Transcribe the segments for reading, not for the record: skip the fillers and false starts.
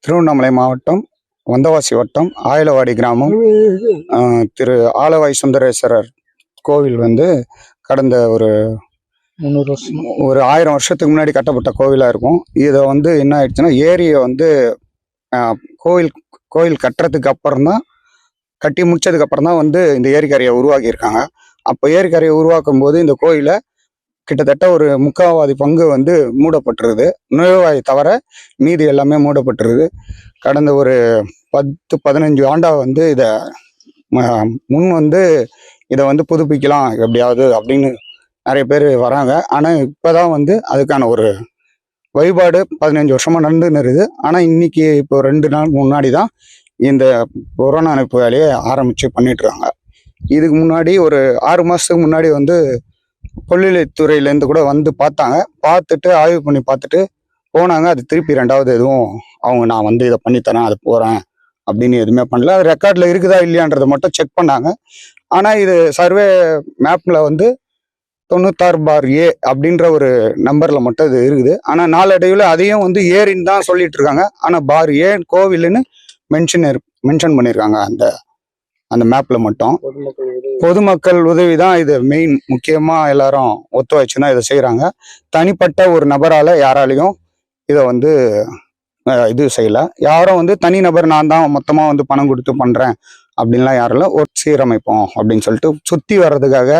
திருவண்ணாமலை மாவட்டம் வந்தவாசி வட்டம் ஆயிலவாடி கிராமம் திரு ஆலவாய் சுந்தரேஸ்வரர் கோவில் வந்து கடந்த ஒரு 300 வருஷம் ஒரு 1000 வருஷத்துக்கு முன்னாடி கட்டப்பட்ட கோவிலாக இருக்கும். இதை வந்து என்ன ஆயிடுச்சுன்னா, ஏரியை வந்து கோவில் கட்டுறதுக்கு அப்புறம் தான், கட்டி முடிச்சதுக்கு அப்புறம் தான் வந்து இந்த ஏரிக்கரையை உருவாக்கியிருக்காங்க. அப்போ ஏரிக்கரையை உருவாக்கும் போது இந்த கோயிலை கிட்டத்தட்ட ஒரு 3/4 பங்கு வந்து மூடப்பட்டிருது. நுழைவாயை தவிர மீதி எல்லாமே மூடப்பட்டிருது. கடந்த ஒரு 10-15 ஆண்டா வந்து இதை வந்து இதை வந்து புதுப்பிக்கலாம் எப்படியாவது அப்படின்னு நிறைய பேர் வராங்க. ஆனால் இப்போதான் வந்து அதுக்கான ஒரு வழிபாடு 15 வருஷமாக நடந்துன்னு இருக்குது. ஆனால் இன்னைக்கு இப்போ 2 நாள் முன்னாடி தான் இந்த கொரோனா அணைப்பு வேலையை ஆரம்பித்து பண்ணிட்டுருக்காங்க. இதுக்கு முன்னாடி ஒரு 6 மாதத்துக்கு முன்னாடி வந்து கொள்ளிலைத்துறையிலேருந்து கூட வந்து பார்த்தாங்க. பார்த்துட்டு ஆய்வு பண்ணி பார்த்துட்டு போனாங்க. அது திருப்பி 2வது எதுவும் நான் வந்து இதை பண்ணித்தரேன், அது போகிறேன் அப்படின்னு எதுவுமே பண்ணல. அது ரெக்கார்டில் இருக்குதா இல்லையான்றதை மட்டும் செக் பண்ணாங்க. ஆனால் இது சர்வே மேப்பில் வந்து 96/A அப்படின்ற ஒரு நம்பரில் மட்டும் இது இருக்குது. ஆனால் நாளடைவில் அதையும் வந்து ஏரின்னு தான் சொல்லிட்டு இருக்காங்க. ஆனால் /A கோவில்னு மென்ஷன் பண்ணியிருக்காங்க அந்த மேப்பில் மட்டும். பொதுமக்கள் உதவி தான் இது மெயின். முக்கியமாக எல்லாரும் ஒத்துழைச்சு தான் இதை செய்கிறாங்க. தனிப்பட்ட ஒரு நபரால் யாராலையும் இதை வந்து இது செய்யலை. யாரும் வந்து தனிநபர் நான் தான் மொத்தமாக வந்து பணம் கொடுத்து பண்ணுறேன் அப்படின்லாம் யாரும் இல்லை. ஒரு சீரமைப்போம் அப்படின்னு சொல்லிட்டு சுற்றி வர்றதுக்காக,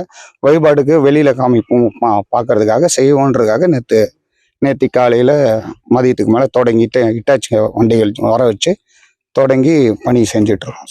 வழிபாடுக்கு வெளியில் காமிப்போம் பார்க்கறதுக்காக செய்வோன்றதுக்காக நேற்று காலையில் மதியத்துக்கு மேலே தொடங்கிட்டு இட்டாச்சி வண்டிகள் வர வச்சு தொடங்கி பணி செஞ்சிட்ருக்கோம்.